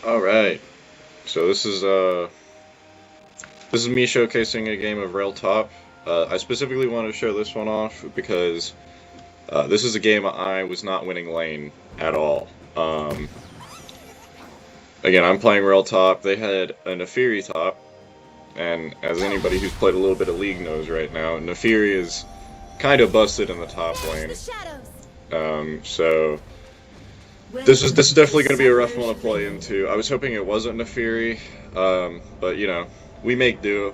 All right. So this is me showcasing a game of Rell Top. I specifically wanted to show this one off because this is a game I was not winning lane at all. Um, Again, I'm playing Rell Top. They had a Nefiri top, and as anybody who's played a little bit of League knows right now, Nefiri is kind of busted in the top lane. So this is definitely going to be a rough one to play into. I was hoping it wasn't Nefiri, but you know, we make do.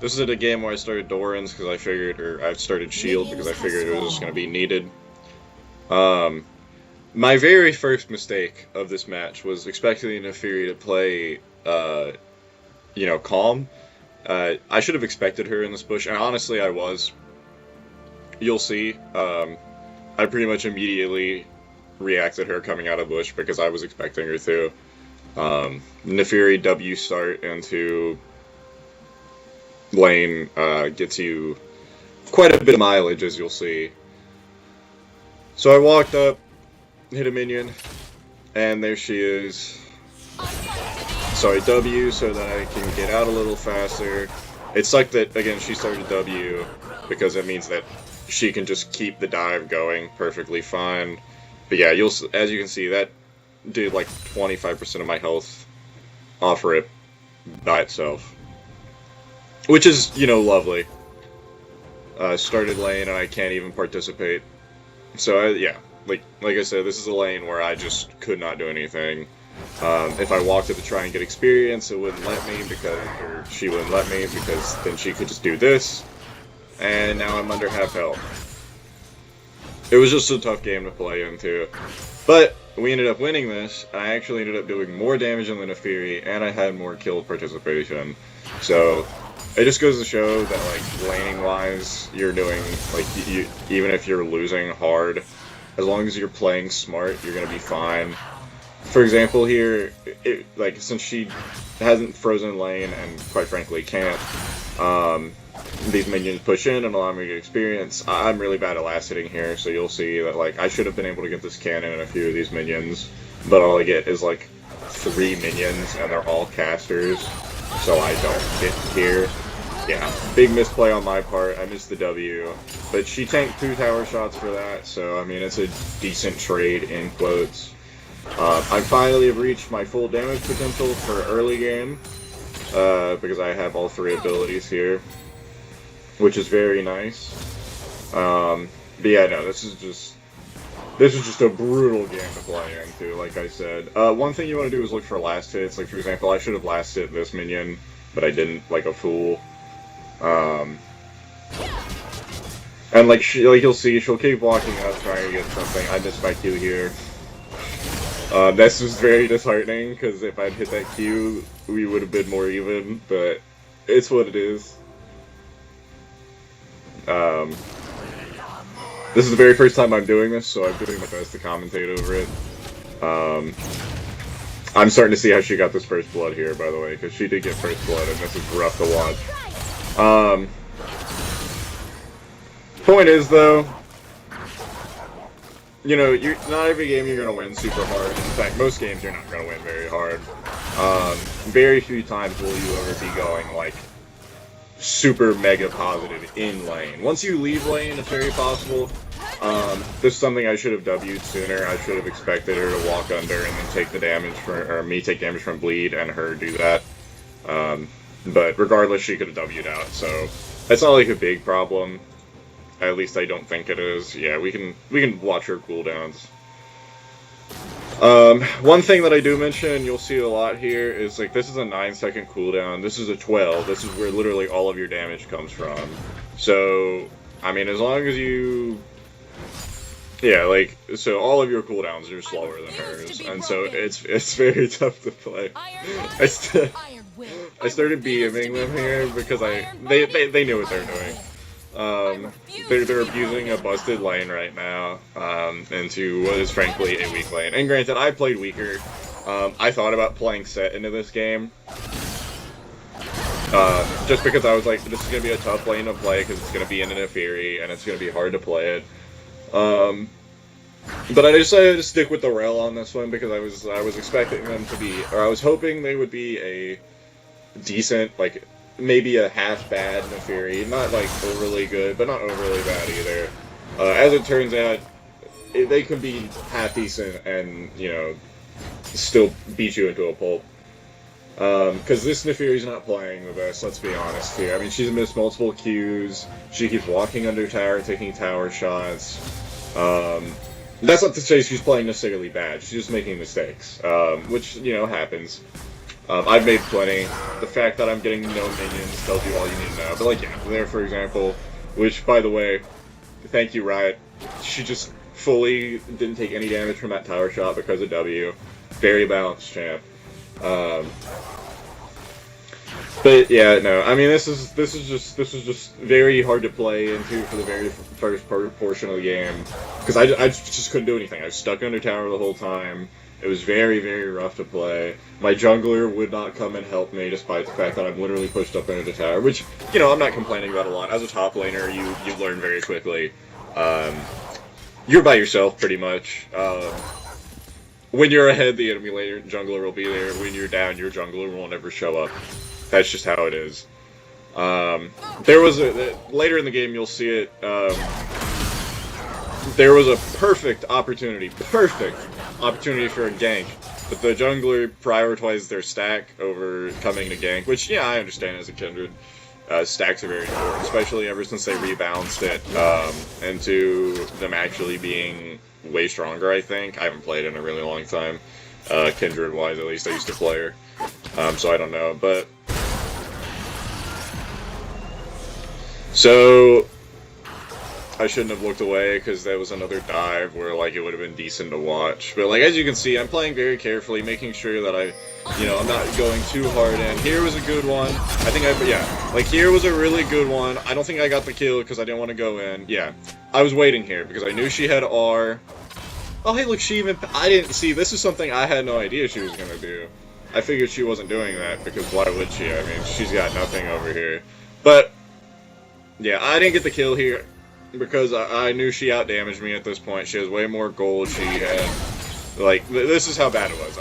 This is a game where I started Doran's because I figured, or I started Shield because I figured it was just going to be needed. My very first mistake of this match was expecting Nefiri to play, Calm. I should have expected her in this bush, and honestly, I was. You'll see. I pretty much immediately reacted her coming out of bush because I was expecting her to. Nefiri W start into lane gets you quite a bit of mileage, as you'll see. So I walked up, hit a minion, and there she is. So I W so that I can get out a little faster. It sucked that, again, she started W because it means that she can just keep the dive going perfectly fine. But yeah, as you can see, that did like 25% of my health off rip by itself. Which is, lovely. Started lane and I can't even participate. So, yeah, like I said, this is a lane where I just could not do anything. If I walked up to try and get experience, it wouldn't let me or she wouldn't let me because then she could just do this. And now I'm under half health. It was just a tough game to play into. But we ended up winning this. I actually ended up doing more damage than the Nefiri, and I had more kill participation. So it just goes to show that, like, laning-wise, you're doing, like, even if you're losing hard, as long as you're playing smart, you're gonna be fine. For example, here, since she hasn't frozen lane, and quite frankly can't, these minions push in and allow me to experience. I'm really bad at last hitting here, so you'll see that, like, I should have been able to get this cannon and a few of these minions, but all I get is, like, 3 minions, and they're all casters, so I don't hit here. Yeah, big misplay on my part. I missed the W, but she tanked 2 tower shots for that, so, I mean, it's a decent trade, in quotes. I finally have reached my full damage potential for early game, because I have all 3 abilities here, which is very nice. But yeah, no, this is just a brutal game to play into, like I said. One thing you want to do is look for last hits. Like, for example, I should have last hit this minion, but I didn't, like a fool. And you'll see, she'll keep walking up trying to get something. I missed my Q here. This was very disheartening, because if I'd hit that Q, we would have been more even, but it's what it is. This is the very first time I'm doing this, so I'm doing my best to commentate over it. I'm starting to see how she got this first blood here, by the way, because she did get first blood, and this is rough to watch. Point is, though, not every game you're going to win super hard. In fact, most games you're not going to win very hard. Very few times will you ever be going, like, super mega positive in lane. Once you leave lane, it's very possible. This is something I should have W'd sooner. I should have expected her to walk under and then take the damage or me take damage from bleed and her do that. But regardless, she could have W'd out, so that's not like a big problem. At least I don't think it is. Yeah, we can watch her cooldowns. One thing that I do mention, and you'll see a lot here, is like this is a 9-second cooldown. This is a 12. This is where literally all of your damage comes from. So, I mean, as long as you, so all of your cooldowns are slower than hers, and so it's very tough to play. I started BMing them here because they knew what they're doing. They're abusing a busted lane right now, into what is frankly a weak lane. And granted, I played weaker. I thought about playing set into this game, just because I was like, this is gonna be a tough lane to play because it's gonna be in an Nefiri and it's gonna be hard to play it. But I decided to stick with the Rell on this one because I was expecting them to be, or I was hoping they would be a decent, like, maybe a half bad Neferi, not like overly good, but not overly bad either. As it turns out, they can be half decent and, you know, still beat you into a pulp. Because this Neferi's not playing the best, let's be honest here. I mean, she's missed multiple Qs, she keeps walking under tower, taking tower shots. That's not to say she's playing necessarily bad, she's just making mistakes, which, you know, happens. I've made plenty. The fact that I'm getting no minions tells you all you need to know. But, like, yeah, there, for example, which, by the way, thank you, Riot, she just fully didn't take any damage from that tower shot because of W. Very balanced champ. But yeah, no. I mean, this is just very hard to play into for the very first portion of the game because I just couldn't do anything. I was stuck under tower the whole time. It was very, very rough to play. My jungler would not come and help me, despite the fact that I'm literally pushed up into the tower, which, you know, I'm not complaining about a lot. As a top laner, you learn very quickly. You're by yourself, pretty much. When you're ahead, the enemy laner jungler will be there. When you're down, your jungler will never show up. That's just how it is. There was later in the game, you'll see it. There was a perfect opportunity for a gank, but the jungler prioritized their stack over coming to gank, which, yeah, I understand as a Kindred. Stacks are very important, especially ever since they rebalanced it into them actually being way stronger, I think. I haven't played in a really long time, Kindred-wise, at least. I used to play her, so I don't know, but... So... I shouldn't have looked away, because there was another dive where, like, it would have been decent to watch. But, like, as you can see, I'm playing very carefully, making sure that I'm not going too hard in. Here was a good one. Here was a really good one. I don't think I got the kill, because I didn't want to go in. Yeah. I was waiting here, because I knew she had R. Oh, hey, look, I didn't see, this is something I had no idea she was gonna do. I figured she wasn't doing that, because why would she? I mean, she's got nothing over here. But, yeah, I didn't get the kill here. Because I knew she outdamaged me at this point. She has way more gold. She had, like, this is how bad it was.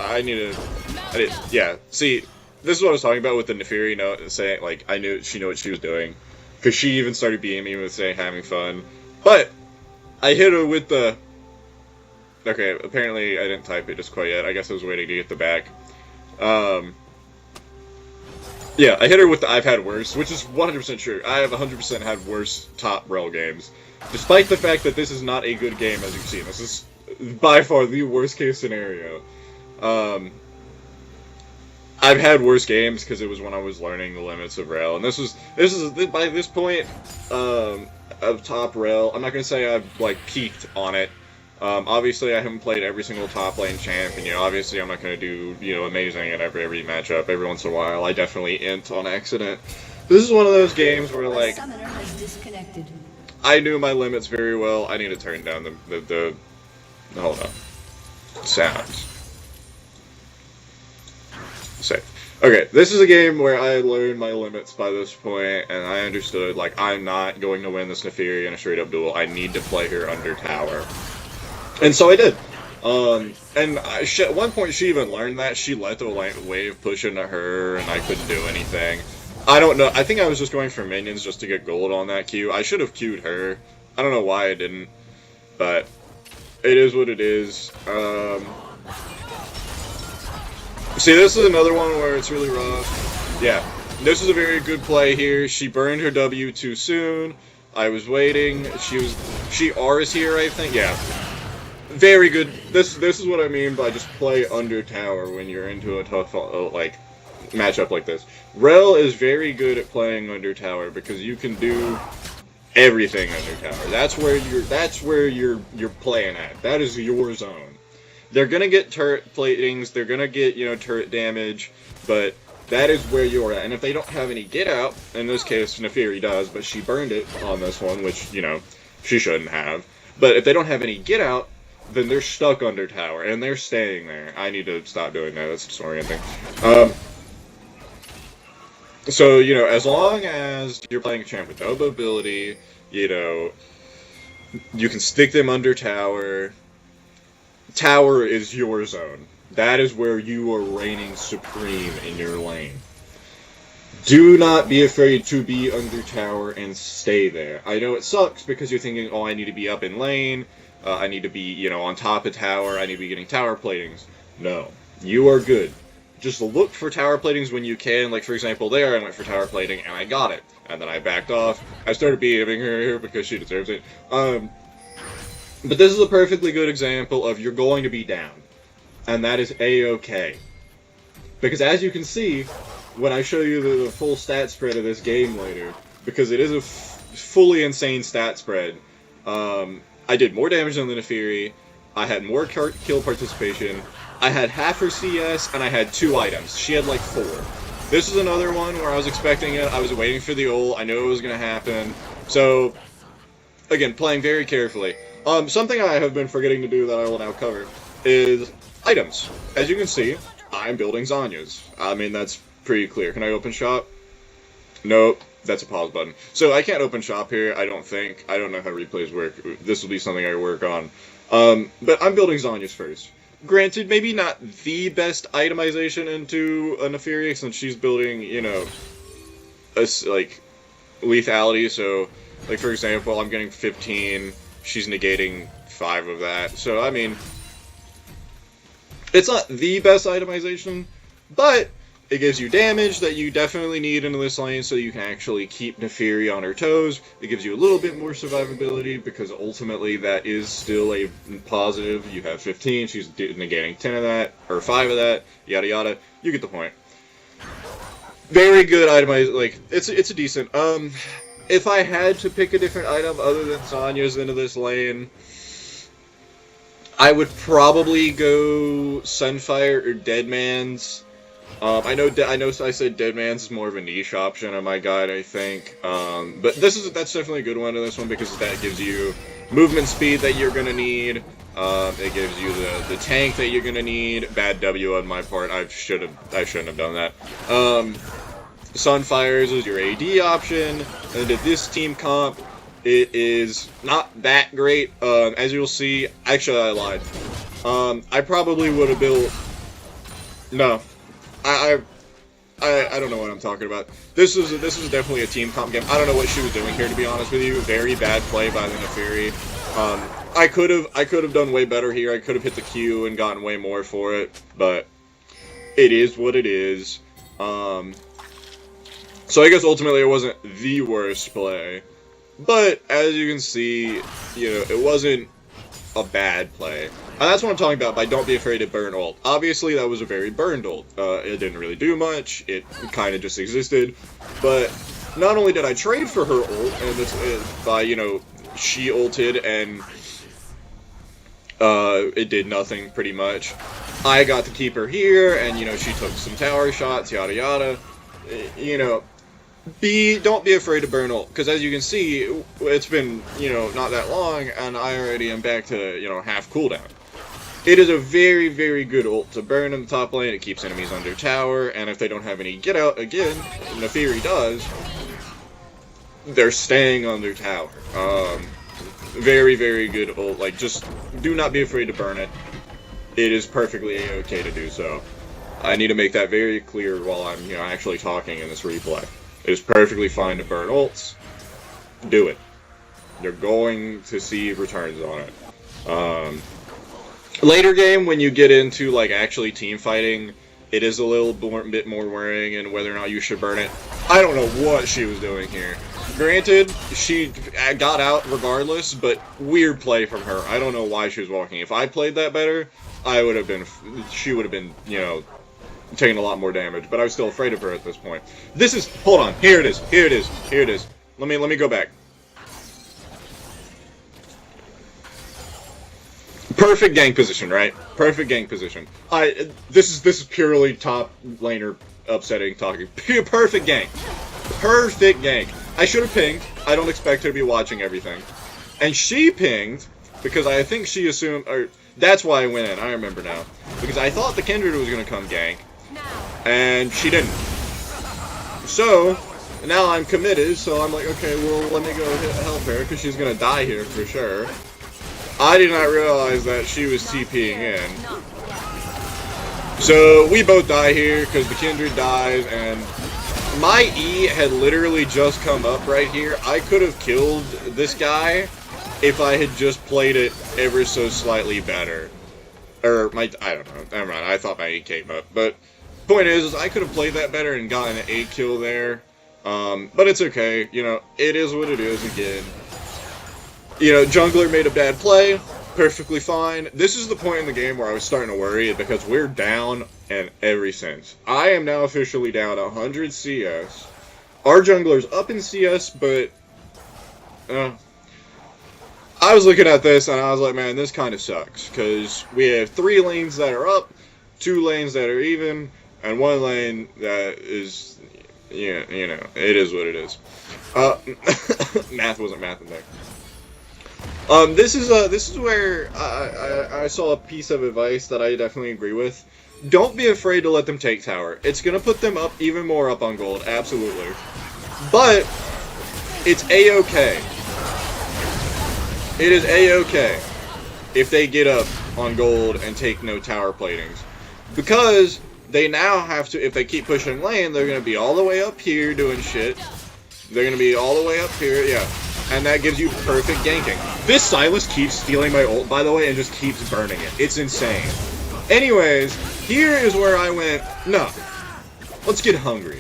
Yeah. See, this is what I was talking about with the Neferi note, saying, like, I knew she knew what she was doing. Because she even started beating me with saying, having fun. But, I hit her with the, okay, apparently I didn't type it just quite yet. I guess I was waiting to get the back. Yeah, I hit her with the I've had worse, which is 100% true. I have 100% had worse top Rell games. Despite the fact that this is not a good game, as you've seen. This is by far the worst case scenario. I've had worse games because it was when I was learning the limits of Rell. And this is by this point of top Rell, I'm not going to say I've, like, peaked on it. Obviously, I haven't played every single top lane champ, and, you know, obviously I'm not going to do, you know, amazing at every matchup. Every once in a while, I definitely int on accident. This is one of those games where, like, I knew my limits very well. I need to turn down the hold on. Sounds. Safe. Okay, this is a game where I learned my limits by this point, and I understood, like, I'm not going to win this Neferi in a straight-up duel. I need to play her under tower. And so I did. And at one point she even learned that. She let the wave push into her, and I couldn't do anything. I don't know. I think I was just going for minions just to get gold on that Q. I should have Q'd her. I don't know why I didn't. But it is what it is. See, this is another one where it's really rough. Yeah. This is a very good play here. She burned her W too soon. I was waiting. She R's here, I think. Yeah. Very good. This is what I mean by just play under tower when you're into a tough like matchup like this. Rell is very good at playing under tower because you can do everything under tower. That's where you're playing at. That is your zone. They're gonna get turret platings. They're gonna get, you know, turret damage, but that is where you're at. And if they don't have any get out, in this case Neferi does, but she burned it on this one, which, you know, she shouldn't have. But if they don't have any get out, then they're stuck under tower, and they're staying there. I need to stop doing that, that's disorienting. So, you know, as long as you're playing a champ with no mobility, you know, you can stick them under tower, tower is your zone. That is where you are reigning supreme in your lane. Do not be afraid to be under tower and stay there. I know it sucks because you're thinking, oh, I need to be up in lane, I need to be, on top of tower, I need to be getting tower platings. No, you are good. Just look for tower platings when you can. Like, for example, there I went for tower plating and I got it. And then I backed off. I started BMing her because she deserves it. But this is a perfectly good example of you're going to be down. And that is A-okay. Because as you can see, when I show you the full stat spread of this game later, because it is a fully insane stat spread, I did more damage than the Neferi, I had more kill participation, I had half her CS, and I had 2 items. She had like 4. This is another one where I was expecting it, I was waiting for the ult, I knew it was going to happen. So, again, playing very carefully. Something I have been forgetting to do that I will now cover is items. As you can see, I'm building Zhonya's. I mean, that's pretty clear. Can I open shop? Nope. That's a pause button. So I can't open shop here, I don't think. I don't know how replays work. This will be something I work on. But I'm building Zhonya's first. Granted, maybe not the best itemization into a Neferi, since she's building, like, lethality. So, like, for example, I'm getting 15, she's negating 5 of that. So, I mean, it's not the best itemization, but it gives you damage that you definitely need in this lane so you can actually keep Neferi on her toes. It gives you a little bit more survivability because ultimately that is still a positive. You have 15, she's negating 10 of that, or 5 of that, yada yada. You get the point. Very good itemized, like, it's a decent. If I had to pick a different item other than Zhonya's into this lane, I would probably go Sunfire or Deadman's. I know I said Deadman's is more of a niche option on my guide, I think. But that's definitely a good one in this one because that gives you movement speed that you're gonna need. It gives you the tank that you're gonna need. Bad W on my part. I shouldn't have done that. Sunfires is your AD option, and at this team comp, it is not that great. As you'll see, actually I lied. I probably would have built. No. I don't know what I'm talking about. This was definitely a team comp game. I don't know what she was doing here, to be honest with you. Very bad play by the Neferi. I could have done way better here. I could have hit the Q and gotten way more for it, but it is what it is. So I guess ultimately it wasn't the worst play, but as you can see, it wasn't a bad play. And that's what I'm talking about by don't be afraid to burn ult. Obviously, that was a very burned ult. It didn't really do much. It kind of just existed. But not only did I trade for her ult, and by, she ulted and it did nothing pretty much. I got to keep her here, and, she took some tower shots, yada yada. Don't be afraid to burn ult, because as you can see, it's been, not that long, and I already am back to, half cooldown. It is a very, very good ult to burn in the top lane. It keeps enemies under tower, and if they don't have any get out, again, Neferi does, they're staying under tower. Very, very good ult. Like, just do not be afraid to burn it. It is perfectly A-okay to do so. I need to make that very clear while I'm, actually talking in this replay. It is perfectly fine to burn ults. Do it. You're going to see returns on it. Later game, when you get into, like, actually team fighting, it is a little bit more worrying in whether or not you should burn it. I don't know what she was doing here. Granted, she got out regardless, but weird play from her. I don't know why she was walking. If I played that better, she would have been, taking a lot more damage, but I was still afraid of her at this point. Hold on, here it is. Let me go back. Perfect gank position, right? Perfect gank position. This is purely top laner upsetting talking. Perfect gank. Perfect gank. I should have pinged. I don't expect her to be watching everything. And she pinged, because I think she assumed, or that's why I went in, I remember now. Because I thought the Kindred was going to come gank, and she didn't. So, now I'm committed, so I'm like, okay, well, let me go help her, because she's going to die here for sure. I did not realize that she was TPing in. So we both die here because the Kindred dies, and my E had literally just come up right here. I could have killed this guy if I had just played it ever so slightly better. Or, I don't know, never mind, I thought my E came up. But, point is I could have played that better and gotten an 8 kill there. But it's okay, you know, it is what it is again. You know, jungler made a bad play, perfectly fine. This is the point in the game where I was starting to worry because we're down and ever since. I am now officially down 100 CS. Our jungler's up in CS, but I was looking at this and I was like, man, this kind of sucks because we have 3 lanes that are up, 2 lanes that are even, and 1 lane that is, yeah, you know, it is what it is. Math wasn't math in there. This is where I saw a piece of advice that I definitely agree with. Don't be afraid to let them take tower. It's gonna put them up even more up on gold, absolutely. But it's a-okay. It is a-okay if they get up on gold and take no tower platings, because they now have to. If they keep pushing lane, they're gonna be all the way up here doing shit. They're gonna be all the way up here, yeah. And that gives you perfect ganking. This Sylas keeps stealing my ult, by the way, and just keeps burning it. It's insane. Anyways, here is where I went, no, let's get hungry.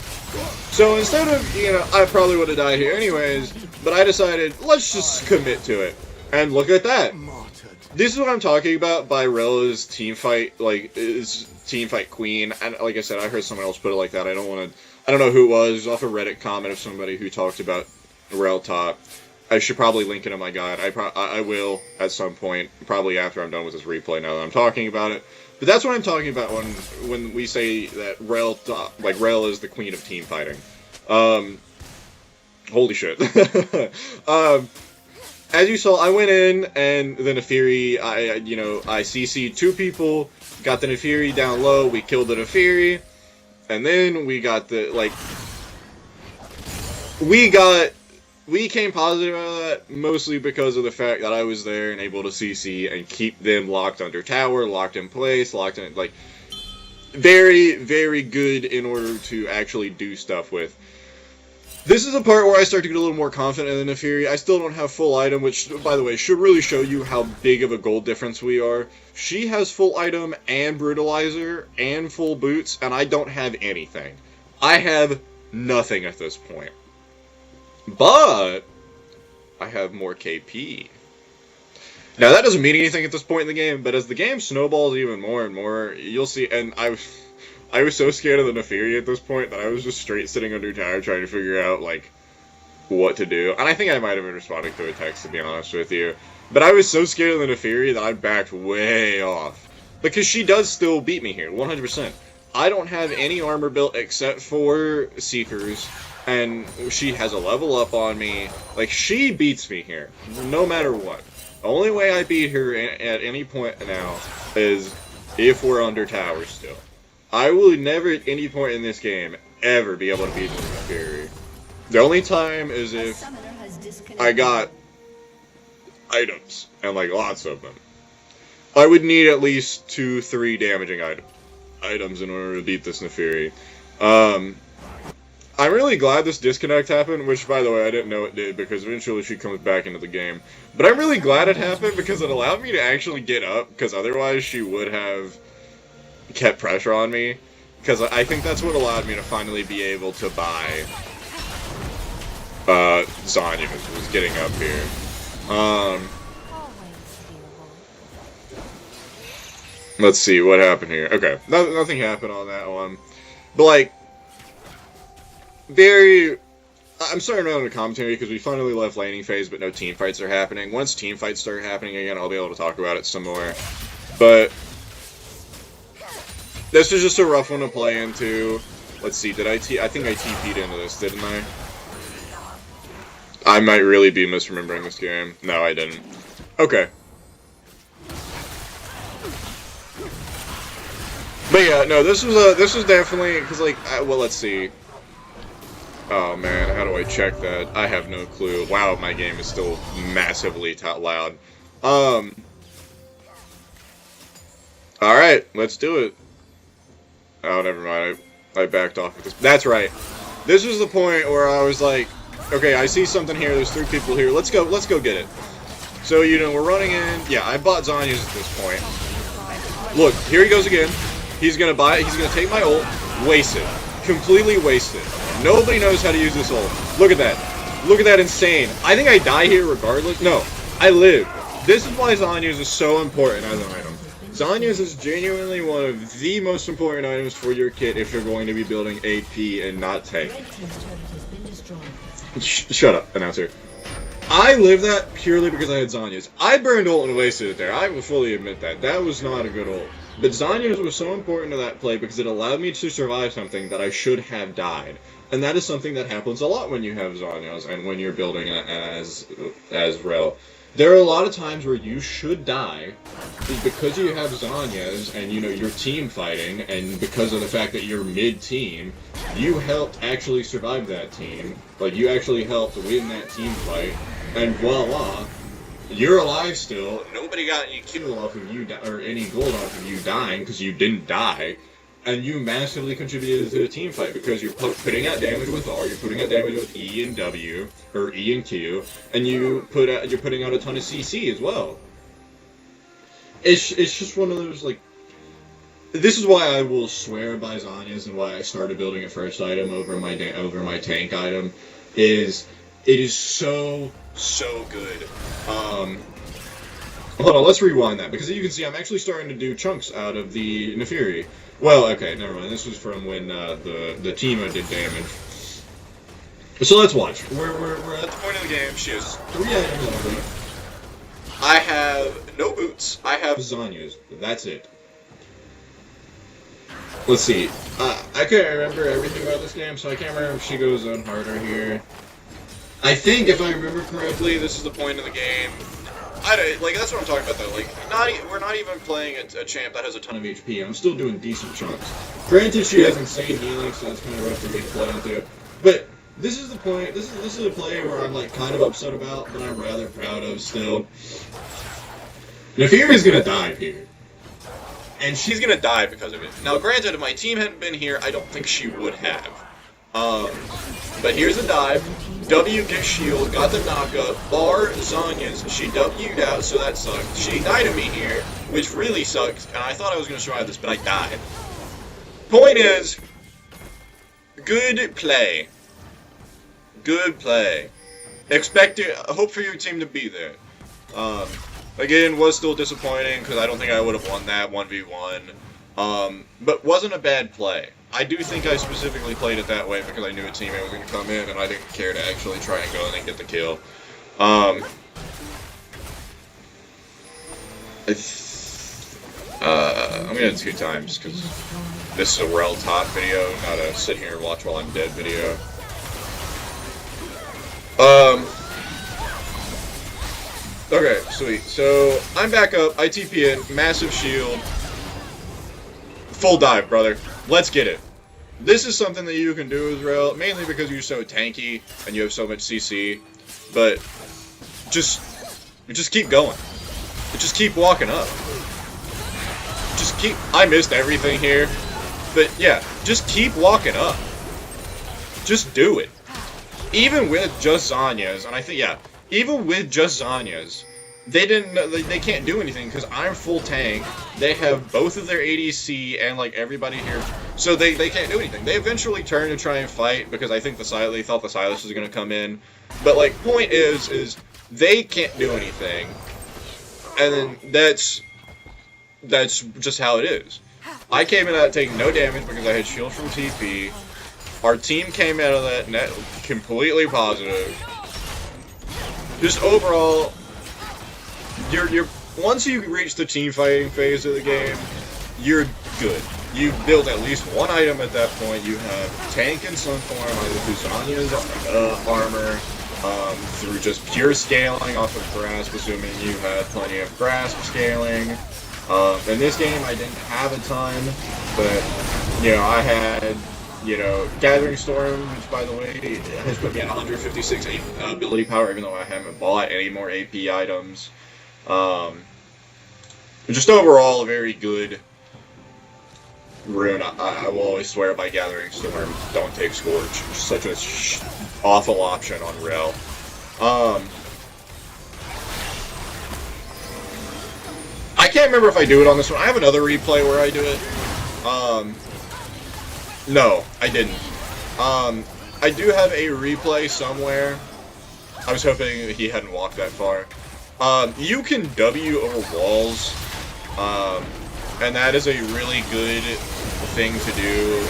So instead of, you know, I probably would have died here anyways, but I decided, let's just commit to it. And look at that. This is what I'm talking about by Rell's teamfight, like, is teamfight queen. And like I said, I heard someone else put it like that. I don't know who it was. It was off a Reddit comment of somebody who talked about Rell top. I should probably link it in my guide. I will at some point, probably after I'm done with this replay. Now that I'm talking about it, but that's what I'm talking about when we say that Rell is the queen of team fighting. Holy shit. As you saw, I went in and the Nefiri. I CC'd 2 people, got the Nefiri down low. We killed the Nefiri, and then we got the We came positive out of that, mostly because of the fact that I was there and able to CC and keep them locked under tower, locked in place, locked in, like, very, very good in order to actually do stuff with. This is a part where I start to get a little more confident in the Nefiri. I still don't have full item, which, by the way, should really show you how big of a gold difference we are. She has full item and brutalizer and full boots, and I don't have anything. I have nothing at this point. But I have more KP. Now that doesn't mean anything at this point in the game, but as the game snowballs even more and more, you'll see. And I was so scared of the Nefiri at this point that I was just straight sitting under tower trying to figure out like what to do. And I think I might have been responding to a text, to be honest with you. But I was so scared of the Nefiri that I backed way off because she does still beat me here, 100%. I don't have any armor built except for Seekers. And she has a level up on me. Like, she beats me here, no matter what. The only way I beat her at any point now is if we're under tower still. I will never at any point in this game ever be able to beat this Nefiri. The only time is if I got items, and like lots of them. I would need at least 2-3 damaging items in order to beat this Nefiri. I'm really glad this disconnect happened, which, by the way, I didn't know it did, because eventually she comes back into the game. But I'm really glad it happened, because it allowed me to actually get up, because otherwise she would have kept pressure on me. Because I think that's what allowed me to finally be able to buy Zanya, was getting up here. Let's see, what happened here? Okay, nothing happened on that one. But, like, I'm starting around the commentary because we finally left laning phase, but no team fights are happening. Once team fights start happening again, I'll be able to talk about it some more. But this is just a rough one to play into. Let's see, I think I TP'd into this, didn't I? I might really be misremembering this game. No, I didn't. Okay. But yeah, no, this was definitely, because, like, well, let's see. Oh man, how do I check that? I have no clue. Wow, my game is still massively loud. Alright, let's do it. Oh, never mind. I backed off of this. That's right. This was the point where I was like, okay, I see something here. There's 3 people here. Let's go get it. So, you know, we're running in. Yeah, I bought Zhonya's at this point. Look, here he goes again. He's gonna take my ult. Wasted. Completely wasted. Nobody knows how to use this ult. Look at that. Look at that insane. I think I die here regardless. No, I live. This is why Zhonya's is so important as an item. Zhonya's is genuinely one of the most important items for your kit if you're going to be building AP and not tank. Shut up, announcer. I lived that purely because I had Zhonya's. I burned ult and wasted it there. I will fully admit that. That was not a good ult. But Zhonya's was so important to that play because it allowed me to survive something that I should have died. And that is something that happens a lot when you have Zhonya's and when you're building as Rell. There are a lot of times where you should die because you have Zhonya's and, you know, you're team fighting, and because of the fact that you're mid-team, you helped actually survive that team. Like, you actually helped win that team fight, and voila, you're alive still. Nobody got any kill off of you, or any gold off of you dying because you didn't die. And you massively contributed to the team fight because you're putting out damage with R, you're putting out damage with E and W, or E and Q, and you're putting out a ton of CC as well. It's just one of those, like, this is why I will swear by Zhonya's and why I started building a first item over my tank item, is it is so good. Hold on, let's rewind that, because you can see I'm actually starting to do chunks out of the Nefiri. Well, okay, never mind. This was from when the Teemo did damage. So let's watch. We're at the point of the game. She has 3 items on her. I have no boots. I have Zhonya's. That's it. Let's see. I can't remember everything about this game, so I can't remember if she goes on harder here. I think, if I remember correctly, this is the point of the game. Like, that's what I'm talking about, though. Like, we're not even playing a champ that has a ton of HP. I'm still doing decent chunks. Granted, she has insane healing, so that's kind of rough for me to play into. But this is the point. This is a play where I'm, like, kind of upset about, but I'm rather proud of still. Nefiri's gonna die here. And she's gonna die because of it. Now, granted, if my team hadn't been here, I don't think she would have. But here's a dive. W gets shield, got the knockup, bar Zhonya's. She W'd out, so that sucked. She died to me here, which really sucks, and I thought I was going to survive this, but I died. Point is, good play. Good play. Hope for your team to be there. Again, was still disappointing, because I don't think I would have won that 1v1. But wasn't a bad play. I do think I specifically played it that way because I knew a teammate was going to come in and I didn't care to actually try and go in and get the kill. I'm going to 2 times because this is a Rell top video, not a sit here and watch while I'm dead video. Okay, sweet. So, I'm back up, I TP in, massive shield. Full dive, brother. Let's get it. This is something that you can do as Rell, mainly because you're so tanky and you have so much CC. But just keep going. Just keep walking up. I missed everything here, but yeah, just keep walking up. Just do it. Even with just Zhonya's, and I think even with just Zhonya's, they can't do anything because I'm full tank. They have both of their ADC and like everybody here, so they can't do anything. They eventually turn to try and fight because I think they thought the Silas was gonna come in, but like point is they can't do anything, and then that's just how it is. I came in out taking no damage because I had shield from TP. Our team came out of that net completely positive. Just overall, you're once you reach the team fighting phase of the game, you're good. You build at least 1 item at that point. You have tank and Sunform either through Zhonya's armor, through just pure scaling off of grasp, assuming you had plenty of grasp scaling. In this game, I didn't have a ton, but you know I had. You know, Gathering Storm, which by the way has put me at 156 ability power, even though I haven't bought any more AP items. Just overall, a very good Rune, I will always swear by Gathering Storm. Don't take Scourge. Such a awful option on Rell. I can't remember if I do it on this one. I have another replay where I do it. No, I didn't. I do have a replay somewhere. I was hoping he hadn't walked that far. You can W over walls, and that is a really good thing to do.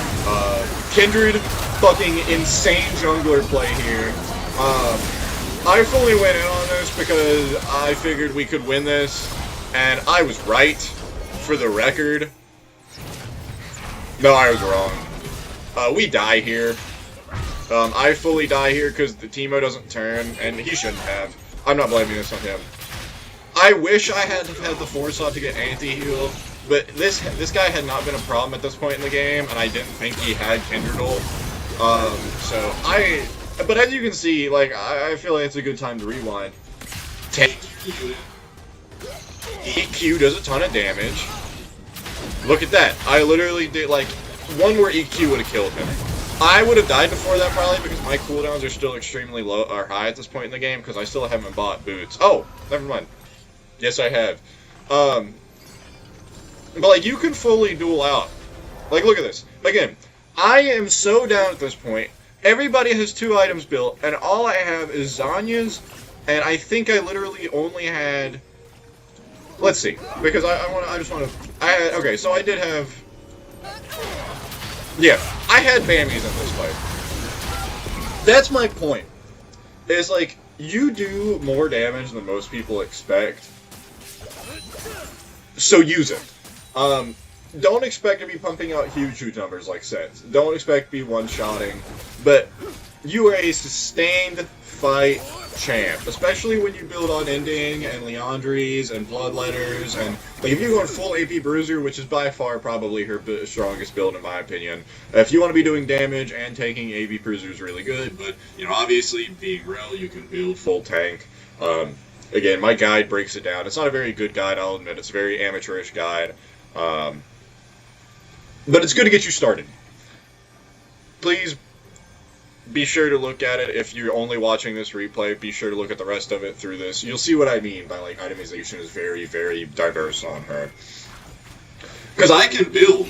Kindred, fucking insane jungler play here. I fully went in on this because I figured we could win this, and I was right, for the record. No, I was wrong. We die here. I fully die here because the Teemo doesn't turn, and he shouldn't have. I'm not blaming this on him. I wish I had had the foresight to get anti-heal, but this guy had not been a problem at this point in the game, and I didn't think he had Kindred ult. But as you can see, like, I feel like it's a good time to rewind. Take EQ does a ton of damage. Look at that. I literally did, like, one more EQ would have killed him. I would have died before that probably because my cooldowns are still extremely low or high at this point in the game because I still haven't bought boots. Oh, never mind. Yes, I have. But like you can fully duel out. Like look at this. Again, I am so down at this point. Everybody has 2 items built, and all I have is Zanya's, and I think I literally only had. Let's see, because okay, so I did have. Yeah, I had Bammies in this fight. That's my point. Is like, you do more damage than most people expect. So use it. Don't expect to be pumping out huge numbers like sets. Don't expect to be one-shotting. But you are a sustained fight champ. Especially when you build on Ending and Leandries and Bloodletters. And like, if you're going full AP Bruiser, which is by far probably her strongest build in my opinion. If you want to be doing damage and taking AP Bruiser is really good. But, you know, obviously being Rell, you can build full tank. Again, my guide breaks it down. It's not a very good guide, I'll admit. It's a very amateurish guide. But it's good to get you started. Please be sure to look at it. If you're only watching this replay, be sure to look at the rest of it through this. You'll see what I mean by, like, itemization is very, very diverse on her. Because I can build.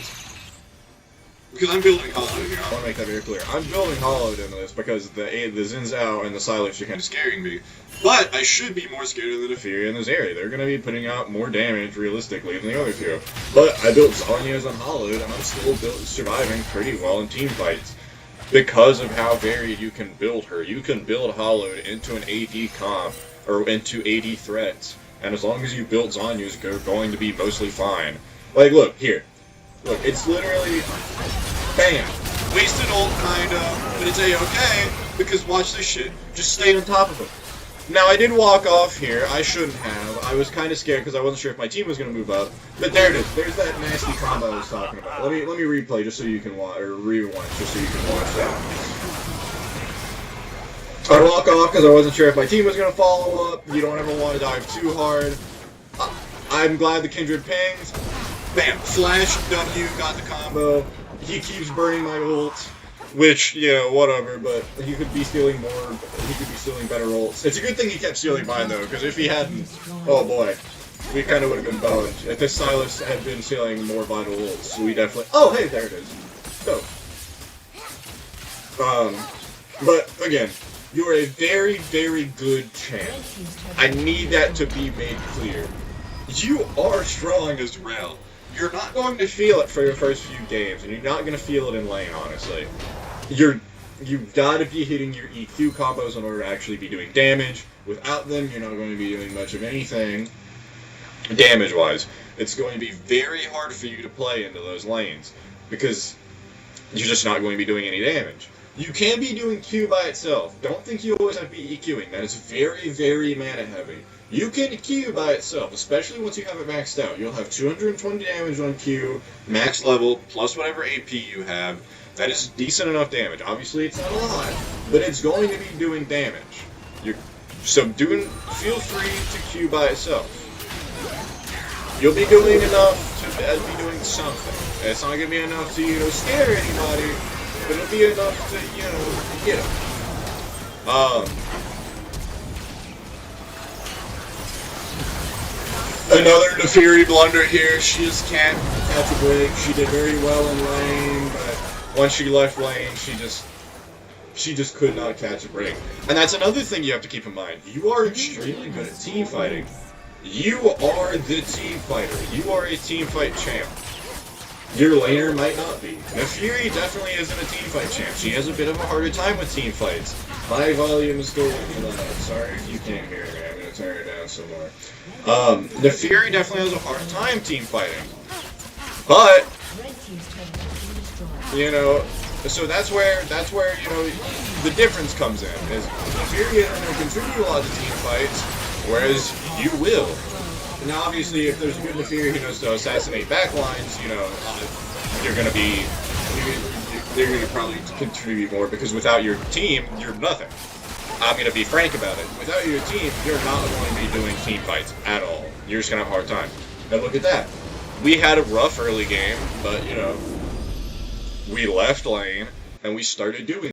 Because I'm building Hollowed here. I want to make that very clear. I'm building Hollowed into this because the Xin Zhao and the Silex are kind of scaring me. But I should be more scared of the Neferia in this area. They're going to be putting out more damage, realistically, than the other two. But I built Zanya's on Hollowed, and I'm still surviving pretty well in team fights. Because of how varied you can build her. You can build Hollowed into an AD comp, or into AD threats. And as long as you build Zanya's, you're going to be mostly fine. Like, look, here. Look, it's literally... Bam! Wasted ult, kinda, but it's A-okay, because watch this shit. Just stay on top of him. Now, I did walk off here. I shouldn't have. I was kind of scared because I wasn't sure if my team was going to move up. But there it is. There's that nasty combo I was talking about. Let me replay just so you can watch, or rewind just so you can watch that. I walk off because I wasn't sure if my team was going to follow up. You don't ever want to dive too hard. I'm glad the Kindred pinged. Bam! Flash W, got the combo. He keeps burning my ult, which, you know, whatever, but he could be stealing more, he could be stealing better ults. It's a good thing he kept stealing mine, though, because if he hadn't, oh boy, we kind of would have been boned. If this Silas had been stealing more vital ults, we definitely, oh, hey, there it is. Go. But, again, you are a very, very good champ. I need that to be made clear. You are strong as Rell. You're not going to feel it for your first few games, and you're not going to feel it in lane, honestly. You've got to be hitting your EQ combos in order to actually be doing damage. Without them, you're not going to be doing much of anything damage-wise. It's going to be very hard for you to play into those lanes, because you're just not going to be doing any damage. You can be doing Q by itself. Don't think you always have to be EQing. That is very, very mana-heavy. You can Q by itself, especially once you have it maxed out. You'll have 220 damage on Q, max level, plus whatever AP you have. That is decent enough damage. Obviously, it's not a lot, but it's going to be doing damage. Feel free to Q by itself. You'll be doing enough to I'd be doing something. It's not gonna be enough to, you know, scare anybody, but it'll be enough to, you know, get them. Another Nefiri blunder here. She just can't catch a break. She did very well in lane, but once she left lane, she just could not catch a break. And that's another thing you have to keep in mind. You are extremely good at team fighting. You are the team fighter. You are a team fight champ. Your laner might not be. Nefiri definitely isn't a team fight champ. She has a bit of a harder time with team fights. My volume is still really loud. Sorry if you can't hear me. I'm going to turn it down some more. Nefiri definitely has a hard time team fighting. But, you know, so that's where you know, the difference comes in. Is Nefiri isn't going to contribute a lot to team fights, whereas you will. Now, obviously, if there's a good Nefiri who knows to assassinate backlines, you know, you're going to probably contribute more, because without your team, you're nothing. I'm going to be frank about it. Without your team, you're not going to be doing team fights at all. You're just going to have a hard time. And look at that. We had a rough early game, but, you know, we left lane, and we started doing